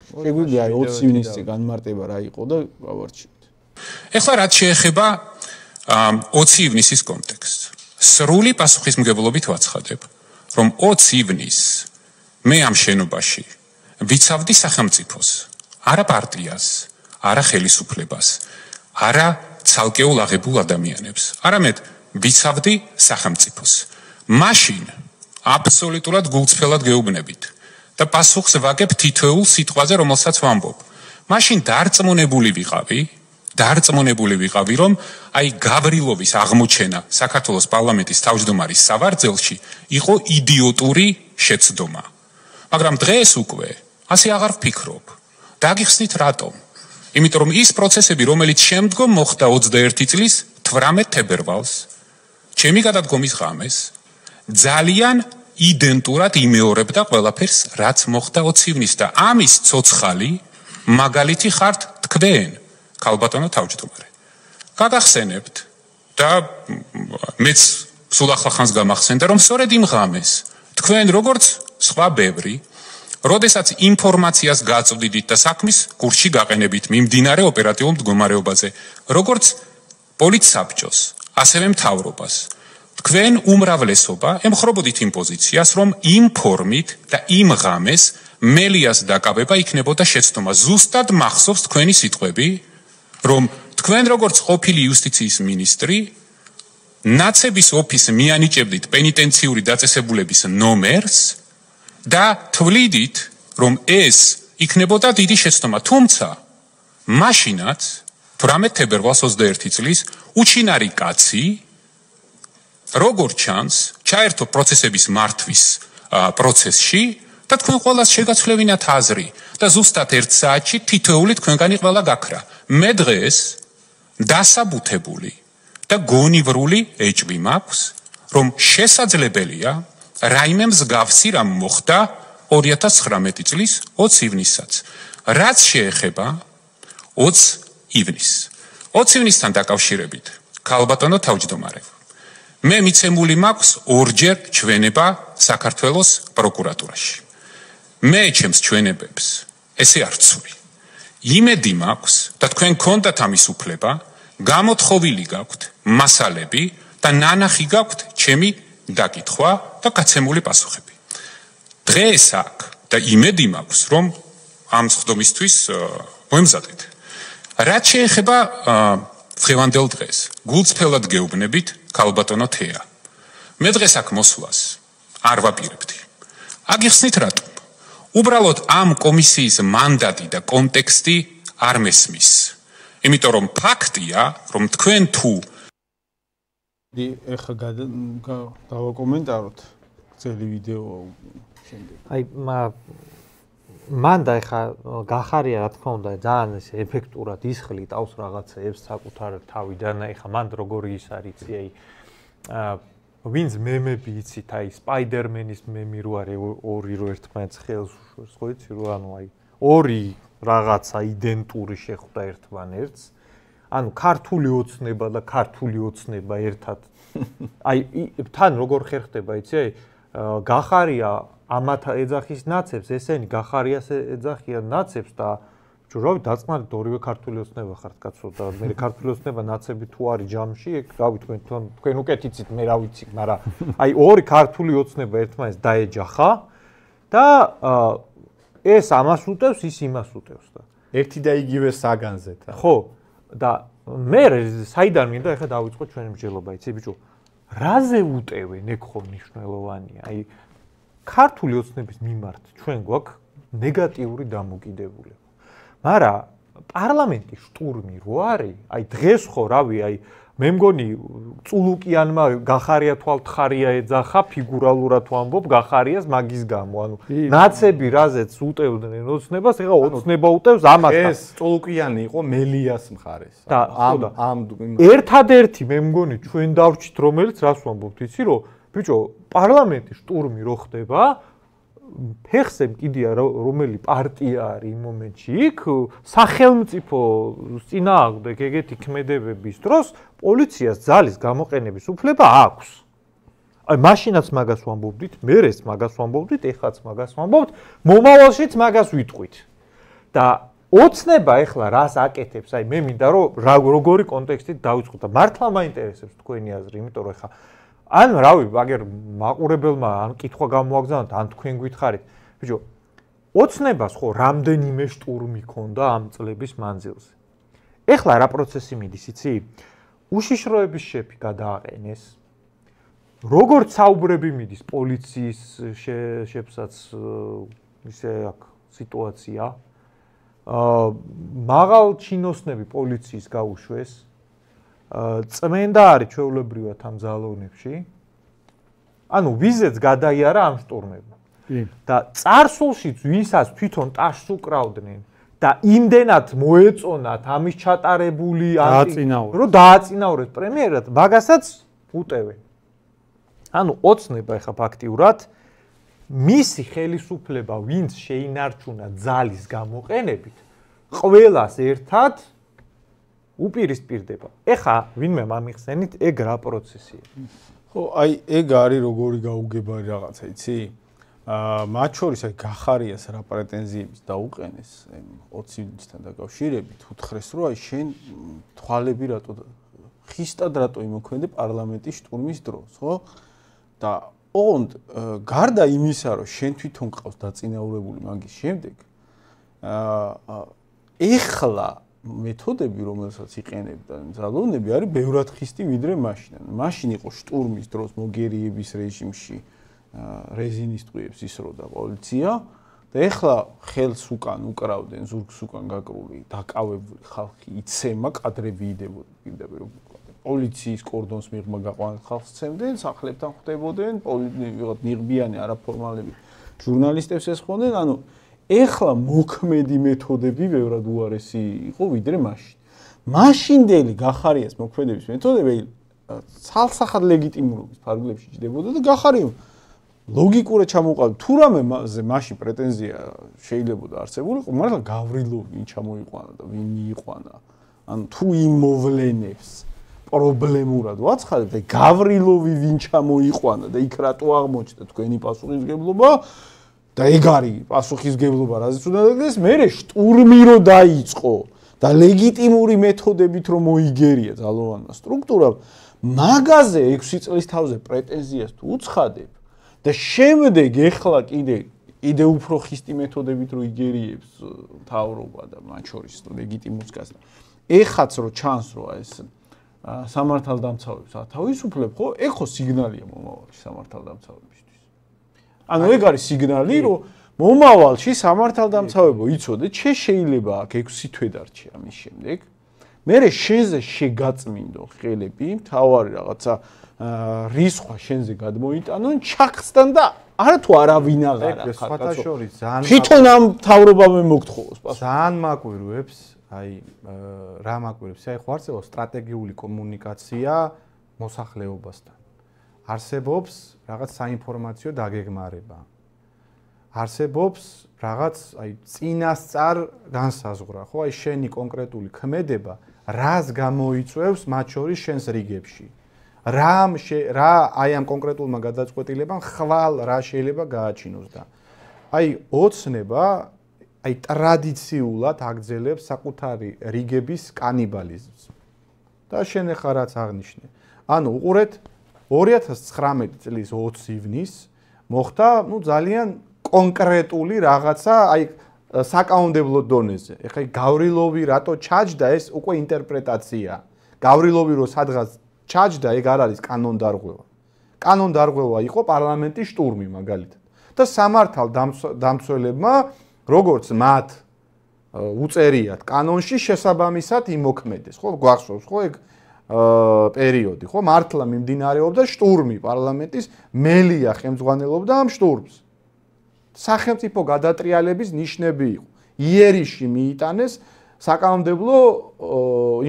შეგვიძლია 20 ივნისზე განმარტება რა იყო და გავარჩიოთ. ეხლა რაც შეეხება 20 ივნისის კონტექსტს. სრული პასუხისმგებლობით ვაცხადებ, რომ 20 ივნისს მე ამ შენობაში ვიცავდი სახელმწიფოს, არა პარტიას, არა ხელისუფლებას, არა ცალკეულ აღებულ ადამიანებს, არამედ ვიცავდი სახელმწიფოს. მაშინ აბსოლუტურად გულწრფელად გეუბნებით და პასუხს ვაგებ თითოეულ სიტყვაზე, რომელსაც ვამბობ. მაშინ დარწმუნებული ვიყავი, რომ აი გავრილოვის აღმოჩენა საქართველოს პარლამენტის თავმჯდომარის სავარძელში იყო იდიოტური შეცდომა. მაგრამ დღეს უკვე ასე აღარ ვფიქრობ. დაგიხსნით რატომ? იმიტომ რომ ის პროცესები, რომელიც შემდგომ მოხდა 21 წლის 18 თებერვალს, ჩემი გადადგომის ღამეს, ძალიან იდენტურად იმეორებდა ყველაფერს, რაც მოხდა 20 ივნისს და ამის ცოცხალი მაგალითი ხართ თქვენ, ქალბატონო თავმჯდომარე. გაგახსენებთ და მეც სულ ახლახანს გამახსენდა, რომ სწორედ იმ ღამეს თქვენ როგორც სხვა ბევრი, როდესაც ინფორმაციას გაწვდიდით და საქმის კურსში გაყენებით მიმდინარე ოპერატიულ მდგომარეობაზე, როგორც პოლიცსაბჭოს, ასევე მთავრობას, თქვენ უმრავლესობა ემხრობოდით იმ პოზიციას, რომ იმ ფორმით და იმ ღამეს მელიას დაკავება იქნებოდა შეცდომა. ზუსტად მახსოვს თქვენი სიტყვები, რომ თქვენ როგორც ყოფილი იუსტიციის მინისტრი ნაცების ოფისს მიანიჭებდით პენიტენციური დაწესებულების ნომერს და თვლიდით, რომ ეს იქნებოდა დიდი შეცდომა. თუმცა მაშინაც 18 თებერვალს 21 წლის უჩინარი კაცი როგორც ჩანს ჩაერთო პროცესების მართვის პროცესში და თქვენ ყველას შეგაცვლევინათ აზრი და ზუსტად 1 საათში თითოეული თქვენგანი ყველა გაქრა. მე დღეს დასაბუთებული და გონივრული ეჭვი მაქვს, რომ შესაძლებელია რაიმე მსგავსი რამ მოხდა 2019 წლის 20 ივნისსაც. რაც შეეხება 20 ივნისს. 20 ივნისთან დაკავშირებით, ქალბატონო თავმჯდომარე, მე მიცემული მაქვს ორჯერ ჩვენება საქართველოს პროკურატურაში. მე ჩემს ჩვენებებს ესე არ ვცვი. იმედი მაქვს და თქვენ გქონდათ ამის უფლება, გამოთხოვილი გაქვთ მასალები და ნანახი გაქვთ ჩემი დაკითხვა და გაცემული პასუხები. დღეს აქ და იმედი მაქვს, რომ ამ სხდომისთვის ვემზადეთ. რაც შეეხება დღევანდელ დღეს, გულწრფელად გეუბნებით, ქალბატონო თეა. მე დღეს აქ მოსვლას არ ვაპირებდი. აგიხსნით რატომ? უბრალოდ ამ კომისიის მანდატი და კონტექსტი არ მესმის. იმიტომ რომ ფაქტია, რომ თქვენ თუ ეხლა დავაკომენტაროთ ძელი ვიდეო შემდეგ. აი მანდა ეხლა გახარია რა თქმა უნდა ძალიან ეს ეფექტურად ისხლი ტავს რაღაცეებს საკუთარ თავიდან. ეხლა მანდ როგორი ის არის, აი ვინც მემები იცით, აი სპაიდერმენის მემი რო არის ორი რო ერთმანეთს ხელს უშვებს, ხო იცი რო ანუ აი ორი რაღაცა იდენტური შეხვდა ერთმანეთს. ანუ ქართული ოცნება და ქართული ოცნება ერთად. აი თან როგორ ხერხდება, იცი, აი გახარია ამათ ეძახის ნაცებს, ესენი გახარიას ეძახიან ნაცებს და ჯურავი დაწყნარით ორივე ქართული ოცნება ხართ კაცო და მე ქართული ოცნება ნაცები თუ არის ჯამში, ეგ რავი თქვენ უკეთ იცით, მე რა ვიცი, მაგრამ აი ორი ქართული ოცნება ერთმანეთს დაეჯახა და ეს ამას უტევს, ის იმას უტევს და ერთი და იგივე საგანზე თან. ხო, და მე საიდან მინდა ეხლა დავიწყოთ ჩვენი მსჯელობა, იცი ბიჭო, რაზე უტევენ ეგ ხო მნიშვნელოვანია. აი ქართული ოცნების მიმართ ჩვენ გვაქვს ნეგატიური დამოკიდებულება. მაგრამ პარლამენტი შტურმი რო არის, აი დღეს ხო რავი, აი მე მგონი წულუკიანმა გახარია თვალთხარია ეძახა, ფიგურალურად ვამბობ გახარიას მაგის გამო. ანუ ნაცები რაზეც უტევდნენ ოცნებას, ეხლა ოცნება უტევს ამასთან. ეს წულუკიანი იყო მელიას მხარეს. და ამ ერთადერთი მე მგონი ჩვენ დავრჩით, რომელიც რას ვამბობთ, იცი რომ ბიჭო, პარლამენტი შტურმი რო ხდება, ფეხზე მკიდია რომელი პარტია არის იმ მომენტში, იქ სახელმწიფო წინააღმდეგ ეგეთი ქმედებების დროს პოლიციას ძალის გამოყენების უფლება აქვს. აი მაშინაც მაგას ვამბობდით, მერეც მაგას ვამბობდით, ეხლაც მაგას ვამბობთ, მომავალშიც მაგას ვიტყვით. და ოცნება ეხლა რას აკეთებს, აი მე მინდა რომ როგორი კონტექსტით დავიწყოთ და მართლა მაინტერესებს თქვენი აზრი, იმიტომ რომ ეხლა ან რავი, აგერ მაყურებელმა ან კითხვა გამოაგზავნოთ, ან თქვენ გითხარით, ბიჭო, ოცნებას ხო რამდენიმე შტურმი ქონდა ამ წლების მანძილზე. ეხლა რა პროცესი მიდის, იცი? უშიშროების შეფი გადააყენეს. როგორც საუბრები მიდის პოლიციის შეფსაც ისე აქ სიტუაცია. მაღალ ჩინოსნები პოლიციის გაუშვეს. წმენდა არის ჩვეულებრივად ამ ძალოვნებში. ანუ ვიზეც გადაიარა ამ შტურმებმა. და წარსულშიც ვისაც თვითონ ტაშს უკრავდნენ და იმდენად მოეწონათ ამის ჩატარებული რომ დააწინაურეს პრემიერად, მაგასაც უტევენ. ანუ ოცნება ეხა ფაქტიურად მისი ხელისუფლება ვინც შეინარჩუნა ძალის გამოყენებით, ყველას ერთად უპირისპირდება. ეხა ვინმე მამიხსენით, ეგ რა პროცესია? ხო, აი ეგ არის როგორი გაუგებარი რაღაცა, იცი? მათ შორის აი გახარიას რა პრეტენზიების დაუყენეს 20 წლთან დაკავშირებით, უთხრეს რომ აი შენ თვალები რატო ხისტად რატო იმოქმედე პარლამენტის შტურმის დროს, ხო? და ოღონდ გარდა იმისა რომ შენ თვითონ ყავს დაწინაურებული მაგის შემდეგ ეხლა მეთოდები რომელსაც იყენებდა ძალოვნები არის ბევრად ხისტი ვიდრე მაშინ. მაშინ იყო შტურმის დროს მოგერიების რეჟიმში რეზინის ტყვიებს ისროდა პოლიცია და ეხლა ხელს უკან უკრავდნენ ზურგს უკან გაკრული დაკავებული ხალხი იცემა კადრები იდებოდა პირდაპირ პოლიციის კორდონს მიღმა გაყვანილ ხალხს ცემდნენ სახლებთან ხვდებოდნენ ვიღაც ნიღბიანი არაფორმალები ჟურნალისტებს ესხმოდნენ ანუ ეხლა მოქმედი მეთოდები ბევრად უარესი იყო ვიდრე მაშინ მაშინდელი გახარიას მოქმედების მეთოდები ცალსახად ლეგიტიმურობის ფარგლებში ჯდებოდა და გახარიო ლოგიკურად ჩამოყალიბდა თუ რამეზე მაშინ პრეტენზია შეიძლება არსებულიყო მაგრამ გავრილოვი ვინ ჩამოიყვანა და ვინ მიიყვანა ან თუ იმ მოვლენებს პრობლემურად ვაცხადებ და გავრილოვი ვინ ჩამოიყვანა და იქ რატო აღმოჩნდა თქვენი პასუხისმგებლობა და ეგ არის პასუხისმგებლობა რაზეც უნდა დადგეს მერე შტურმი რო დაიწყო და ლეგიტიმური მეთოდებით რომ მოიგერია ძალოვანმა სტრუქტურამ მაგაზე 6 წლის თავზე პრეტენზიას თუ უცხადებ და შემდეგ ეხლა კიდე უფრო ხისტი მეთოდებით რო იგერიებს მთავრობა და მათ შორის ლეგიტიმურს გასა ეხაც რო ჩანს რო ეს სამართალდამცავებს ათავისუფლებ ხო ეგ ხო სიგნალია მომავალში სამართალდამცავებისთვის ანუ ეგ არის სიგნალი რომ მომავალში სამართალდამცავებო იცოდეთ შეიძლება აქ 6 თვე დარჩე ამის შემდეგ მერე შენზე შეგაწმინდო ხელები მთავარი რაღაცა რისხვა შენზე გადმოიტანონ ჩახსთან და არათუ არავინ აღარა ხათკაცო თვითონ ამ მთავრობამ მოგთხოვოს ძალიან მაკვირვებს აი რა მაკვირვებს აი ხო არსებობს სტრატეგიული კომუნიკაცია მოსახლეობასთან არსებობს რაღაც საინფორმაციო დაგეგმარება არსებობს რაღაც აი წინასწარ განსაზღვრა ხო აი შენი კონკრეტული ქმედება რას გამოიწვევს მათ შორის შენს რიგებში რა აი ამ კონკრეტულმა გადაწყვეტილებამ ხვალ რა შეიძლება გააჩინოს და აი ოცნება აი ტრადიციულად აგრძელებს საკუთარი რიგების კანიბალიზმს და შენ ახლა რაც აღნიშნე ანუ უყურეთ 2019 წლის 20 ივნის მოხდა ნუ ძალიან კონკრეტული რაღაცა აი საკანონმდებლო დონეზე ეხლა გავრილოვი რატო ჩაჯდა ეს უკვე ინტერპრეტაცია გავრილოვი რო სადღაც ჩაჯდა ეგ არ არის კანონდარღვევა კანონდარღვევა იყო პარლამენტის შტურმი მაგალითად და სამართალდამცველებმა როგორც მათ უწერიათ კანონში შესაბამისად იმოქმედეს ხო გვახსოვს ხო ეგ პერიოდი ხო მართლა მიმდინარეობდა შტურმი პარლამენტის მელია ხელმძღვანელობდა ამ შტურმს სახელმწიფო გადატრიალების ნიშნები იყო იერიში მიიტანეს საკანონმდებლო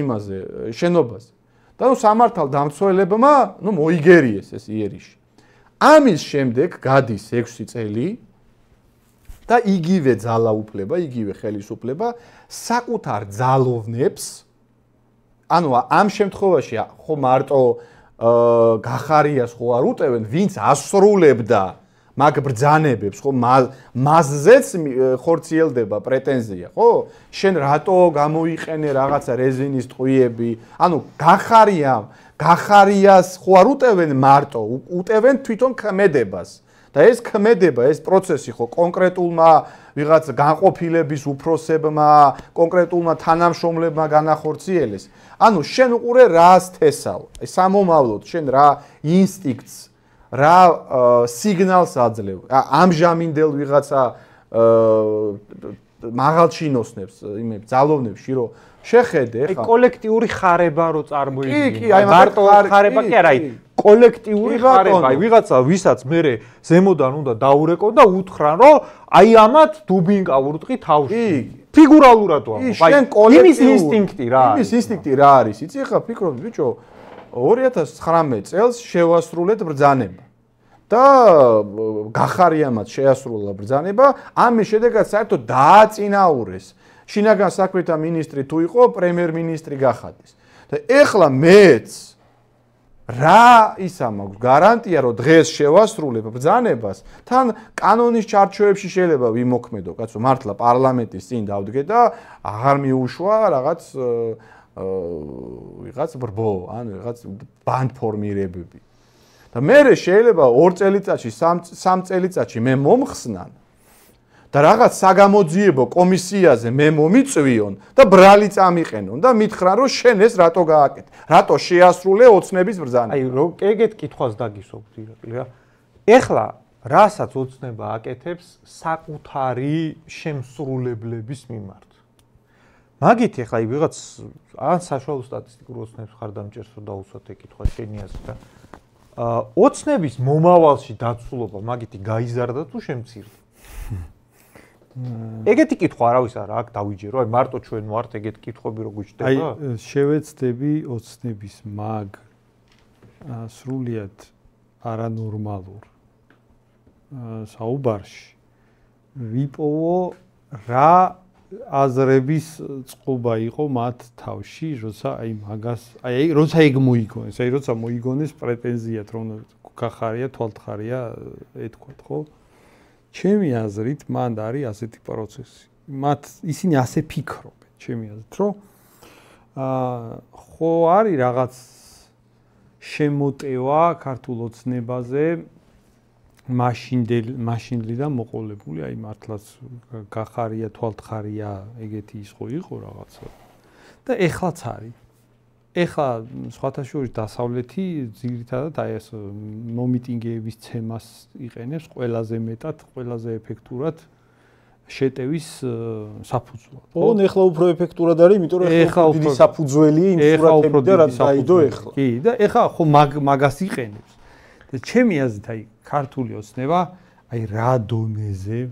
იმაზე შენობაზე და ნუ სამართალდამცველებმა ნუ მოიგერიეს ეს იერიში ამის შემდეგ გადის 6 წელი და იგივე ძალაუფლება, იგივე ხელისუფლება საკუთარ ძალოვნებს ანუ ამ შემთხვევაში ხო მარტო გახარიას ხო არ უტევენ, ვინც ასრულებდა მაგ ბრძანებებს, ხო, მასზეც ხორციელდება პრეტენზია, ხო? შენ რატო გამოიყენე რაღაცა რეზინის ტყვიები? ანუ გახარიას ხო არ უტევენ მარტო, უტევენ თვითონ ქმედებას. და ეს ქმედება, ეს პროცესი ხო კონკრეტულმა ვიღაც განყოფილების უფროსებმა, კონკრეტულმა თანამშრომლებმა განახორციელეს. ანუ შენ უყურე რას თესავ? სამომავლოდ შენ რა ინსტინქტს, რა სიგნალს აძლევ? ამჟამინდელ ვიღაცა მაღალჩინოსნებს, იმებს, ძალოვნებში რომ შეხედე ხა. აი კოლექტიური ხარება რო წარმოიდგინე. კი, აი მარტო ხარება კი არა, აი კოლექტიური ხარება, აი ვიღაცა ვისაც მე ზემოდან უნდა დაურეკო და უთხრან რომ აი ამათ დუბინკა ურტყი თავში. ფიგურალურად ვამბობ, აი იმის ინსტინქტი რა არის? იმის ინსტინქტი რა არის? იცი ხა ფიქრობ ბიჭო 2019 წელს შევასრულეთ ბრძანება. და გახარიამაც შეასრულა ბრძანება, ამის შედეგად საერთოდ დააწინაურეს შინაგან საქმეთა მინისტრი თუ იყო, პრემიერ-მინისტრი გახადეს. და ეხლა მეც რა ისა მაქვს გარანტია, რომ დღეს შევასრულებ ბრძანებას, თან კანონის ჩარჩოებში შეიძლება ვიმოქმედო, კაცო, მართლა პარლამენტის წინ დავდგე და აღარ მიუშვა ვიღაც ბრბო, ან ვიღაც ბანდფორმირებები. და მე შეიძლება 2 წელიწადში, 3 წელიწადში მე მომხსნან და რაღაც საგამოძიებო კომისიაზე მე მომიწვიონ და ბრალი წამიყენონ და მითხრან რომ შენ ეს რატო გააკეთე? რატო შეასრულე ოცნების ბრძანება? აი რო ეგეთ კითხვას დაგისვობთ ირაკლი რა. ეხლა რასაც ოცნება აკეთებს საკუთარი შემსრულებლების მიმართ. მაგით ეხლა აი ვიღაც ან საშუალო სტატისტიკურ ოცნებს ხარ დამჭერს რომ დაუსვათ ეგ კითხვა შენი აზრით და ოცნების მომავალში დაცულობა მაგითი გაიზარდა თუ შემცირდა? ეგეთი კითხვა არავის არა აქ დავიჯერო, აი მარტო ჩვენ ვართ ეგეთი კითხვები რო გვიჩნდება? აი შევეცდები ოცნების მაგ სრულიად არანორმალურ საუბარში ვიპოვო რა აზრების წყობა იყო მათ თავში, როცა აი მაგას, აი როცა ეგ მოიგონეს, აი როცა მოიგონეს პრეტენზიად, რომ გახარია, თვალთხარია ეთქვათ, ხო? ჩემი აზრით, მანდ არის ასეთი პროცესი. მათ ისინი ასე ფიქრობენ, ჩემი აზრით, რომ ხო არის რაღაც შემოტევა ქართულ ოცნებაზე მაშინდლიდან მოყოლებული, აი მართლაც გახარია, თვალთხარია, ეგეთი ის ხო იყო რაღაცა. და ეხლაც არის. ეხლა სხვათა შორის დასავლეთი ძირითადად აი ეს მომიტინგეების ცემას იყენებს ყველაზე მეტად, ყველაზე ეფექტურად შეტევის საფუძვლად. ოღონ ეხლა უფრო ეფექტურად არის, იმიტომ რომ ეხლა დიდი საფუძველია იმ სურათები და რაც დაიდო ეხლა. კი, და ეხლა ხო მაგას იყენებს. და ჩემი აზრით აი ქართული ოცნება აი რა დონეზე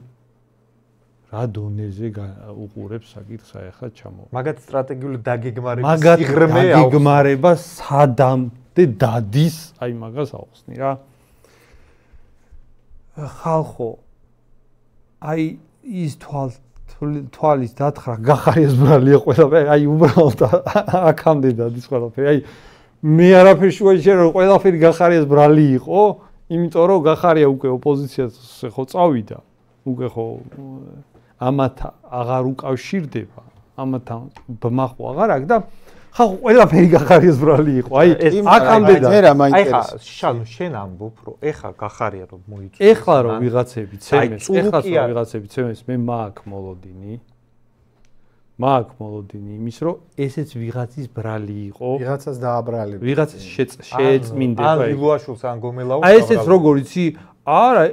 უყურებს საკითხს აი ახლა ჩამო. მაგათ სტრატეგიული დაგეგმარების სიღრმე აქვს. დაგეგმარება სადამდე დადის, აი მაგას აუხსნი რა. ხალხო აი ის თვალის დათხრა გახარიას ბრალია ყველაფერი, აი უბრალოდ აქამდე დადის ყველაფერი. აი მე არაფერი შუაში რომ ყველაფერი გახარიას ბრალი იყო, იმიტომ რომ გახარია უკვე ოპოზიციაზე ხო წავიდა. უკვე ხო ამათ აღარ უკავშირდება, ამათთან ბმა ხო აღარ აქვს და ხალხო ყველაფერი გახარიას ბრალი იყო. აი აქამდე და აი ხა შალო შენ ამბობ რომ ეხა გახარია რომ მოიწვია. ეხლა რომ ვიღაცები ცემეს, ეხლა რომ ვიღაცები ცემეს, მე მაქვს მოლოდინი იმის რომ ესეც ვიღაცის ბრალი იყო. ვიღაცას დააბრალებს. ვიღაცას შეწმინდება. ან ილუაშულს ან გომელაუს. აი ესეც როგორ იცი? არა,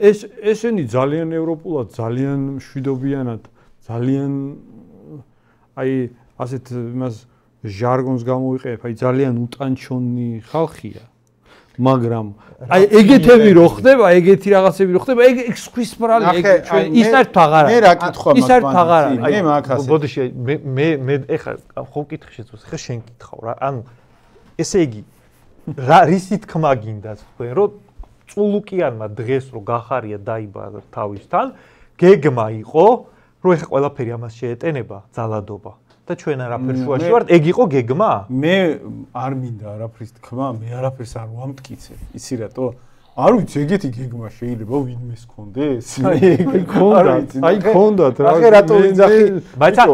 ესენი ძალიან ევროპულად, ძალიან მშვიდობიანად, ძალიან აი ასეთ იმას ჟარგონს გამოვიყენებ, აი ძალიან უტანჩონი ხალხია. მაგრამ აი ეგეთები რო ხდება, ეგეთი რაღაცები რო ხდება, ეგ ხვის ბრალი, ეგ ჩვენ ის საერთოდ აღარ არის. მე რა კითხვა მაქვს? ის საერთოდ აღარ არის. მე მაგ ასე. ბოდიში მე ეხა ხო კითხი შეწევს, ხა შენ კითხავ რა. ანუ ესე იგი რა რისი თქმა გინდა თქვენ რომ წულუკიანმა დღეს რო გახარია დაიბადა თავისთან, გეგმა იყო, რომ ეხა ყველაფერი ამას შეეტენება, ძალადობა. და ჩვენ არაფერ შუაში ვართ, ეგ იყო გეგმა? მე არ მინდა არაფრის თქმა, მე არაფერს არ ვამტკიცებ. იცი რატო? არ ვიცი, ეგეთი გეგმა შეიძლება ვინმეს კონდეს? აი ქონდათ რა. ახლა რატო ვიძახი? მაგრამ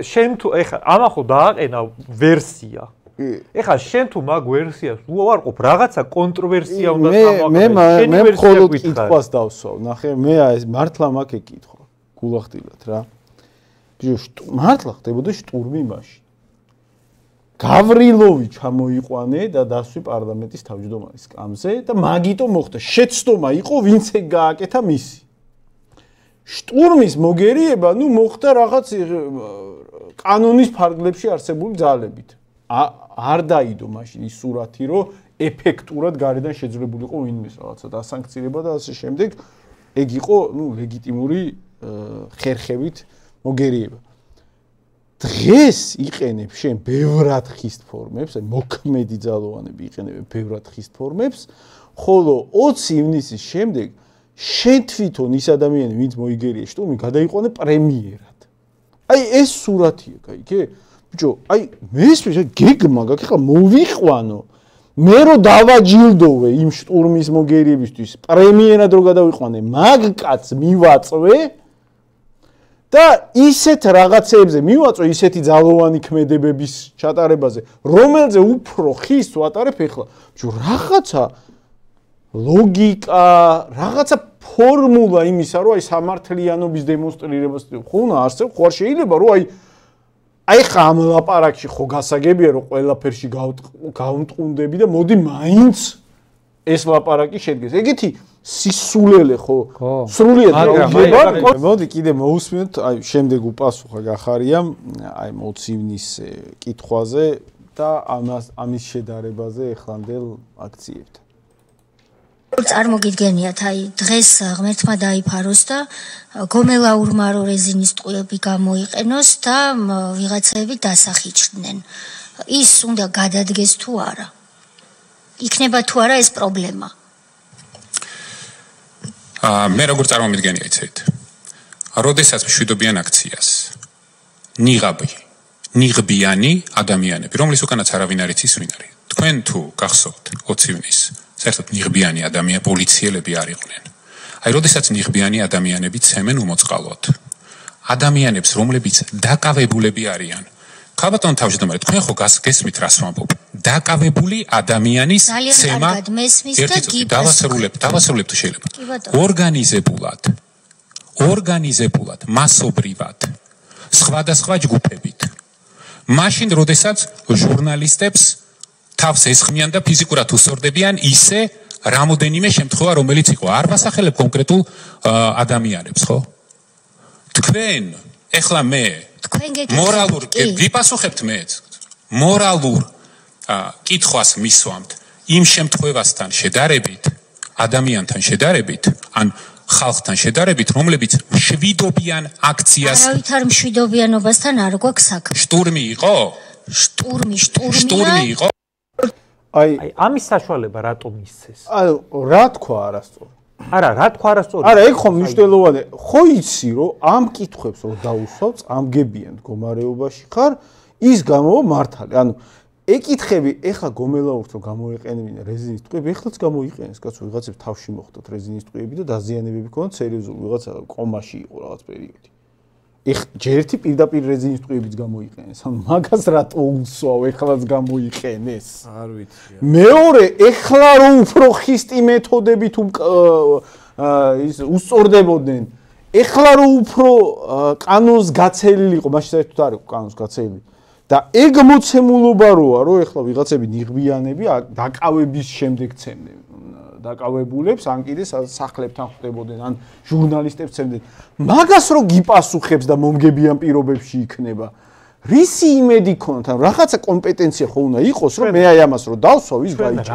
შენ თუ ეხა ამახო დააყენა ვერსია. ეხა შენ თუ მაგ ვერსიას უარყოფ, რაღაცა კონტროვერსია უნდა წამოაყენო. მე მხოლოდ კითხვას დავსვავ. ნახე, მე ეს მართლა მაგ ეკითხვა. გულახდილად რა. ბიჭო, მართლა ხდებოდა შტურმი მაშინ. გავრილოვი ჩამოიყვანე და დასვი პარლამენტის თავმჯდომარის სკამზე და მაგიტო მოხდა. შეცდომა იყო, ვინც ეგ გააკეთა მისი. შტურმის მოგერიება, მოხდა რაღაც კანონის ფარგლებში არსებული ძალებით. არ დაიდო მაშინ ის სურათი, რომ ეფექტურად გარედან შეძლებულიყო ვინმეს რაღაცა დასანქცირება და ასე შემდეგ. ეგ იყო, ლეგიტიმური ხერხებით მოგერიება. დღეს იყენებ შენ ბევრად ხისტ ფორმებს, აი მოქმედი ძალოვანები იყენებენ ბევრად ხისტ ფორმებს, ხოლო 20 ივნისის შემდეგ შენ თვითონ ის ადამიანი, ვინც მოიგერია შტურმი, გადაიყვანე პრემიერად. აი ეს სურათია, კაიგე? ბიჭო, აი მესმის გეგმა გაქვს, ახლა მოვიყვანო. მე რო დავაჯილდოვე იმ შტურმის მოგერიებისთვის, პრემიერად რო გადავიყვანე, მაგ კაცს მივაწვე და ისეთ რაღაცეებზე მივაწვე, ისეთი ძალოვანი ქმედებების ჩატარებაზე, რომელზე უფრო ხის ვატარებ ახლა. ბიჭო, რაღაცა ლოგიკა, რაღაცა ფორმულა იმისა, რომ აი სამართლიანობის დემონსტრირებას ხო უნდა არსებობს, ხო არ შეიძლება რომ აი ხა ამ ლაპარაკში ხო გასაგებია რომ ყველაფერში გავმტყუნდები და მოდი მაინც ეს ლაპარაკი შედგეს. ეგეთი სისულელე ხო? სრულიად რა. მოდი კიდე მოусმინოთ, აი შემდეგ უპასუხა გახარიამ აი 20 ივნისის კითხვაზე და ამის შედარებაზე ეხლანდელ აქციებთან. წარმოგიდგენიათ, აი დღეს ღმერთმა დაიფაროს და გომელაურმა რო რეზინის ტყუები გამოიყენოს და ვიღაცები დასახიჩდნენ. ის უნდა გადადგეს თუ არა? იქნება თუ არა ეს პრობლემა? მე როგორ წარმომიდგენია იცით? როდესაც მშვიდობიან აქციას ნიღბიანი ადამიანები, რომლის უკანაც არავინ არ იცის ვინ არის. თქვენ თუ გახსოვთ 20 ივნისს საერთოდ ნიღბიანი ადამიანები, პოლიციელები არ იყვნენ. აი, როდესაც ნიღბიანი ადამიანები ცემენ უმოწყალოდ ადამიანებს, რომლებიც დაკავებულები არიან. ქალბატონ თავმჯდომარე, თქვენ ხო გესმით რას ვამბობ? დაკავებული ადამიანის ცემა დავასრულებ თუ შეიძლება. ორგანიზებულად, მასობრივად, სხვადასხვა ჯგუფებით. მაშინ, როდესაც ჟურნალისტებს თავს ესხმიან და ფიზიკურად უსწორდებიან ისე რამოდენიმე შემთხვევა, რომელიც იყო. არ ვასახელებ კონკრეტულ ადამიანებს, ხო? თქვენ, ეხლა მე მორალურ ვიპასუხებთ მეც. მორალურ კითხვას მისვამთ იმ შემთხვევასთან შედარებით, ადამიანთან შედარებით, ან ხალხთან შედარებით, რომლებიც მშვიდობიან აქციას. არავით არ მშვიდობიანობასთან არ გვაქვს საქმე. შტურმი იყო? შტურმი იყო? აი ამის საშუალება რატო მისცეს? რა თქვა არასწორი? არა, რა თქვა არასწორი? არა, ეგ ხომ მნიშვნელოვანია. ხო იცი რომ ამ კითხვებს რო დაუსვავ, წამგებიან მდგომარეობაში ხარ, ის გამოვა მართალი. ანუ ეკითხები, ეხლა გომელაურს რო გამოიყენებინა რეზინის ტყუები, ეხლაც გამოიყენეს, კაცო, ვიღაცებს თავში მოხდათ რეზინის ტყუები და დაზიანებები ქონდათ სერიოზული, ვიღაცა კომაში იყო რაღაც პერიოდი. ჯერ ერთი პირდაპირ რეზინის ტყუებიც გამოიყენეს. ანუ მაგას რატო უსვავ, ეხლაც გამოიყენეს? არ ვიცი. მეორე, ეხლა რო უფრო ხისტი მეთოდებით ის უსწორდებოდნენ, ეხლა რო უფრო კანონს გაცელილი იყო, მაშინ საერთოდ არ იყო კანონს გაცელილი. და ეგ მოცემულობა როა, რომ ეხლა ვიღაცები ნიღბიანები დაკავების შემდეგ ცემდნენ დაკავებულებს, ან კიდე სახლებთან ხვდებოდნენ, ან ჟურნალისტებს ცემდნენ. მაგას რო გიპასუხებს და მომგებიან პირობებში იქნება. რისი იმედი ქონდათ? ან რაღაცა კომპეტენცია ხო უნდა იყოს, რომ მე აი ამას რო დავსვავ, ის გაიჭირა.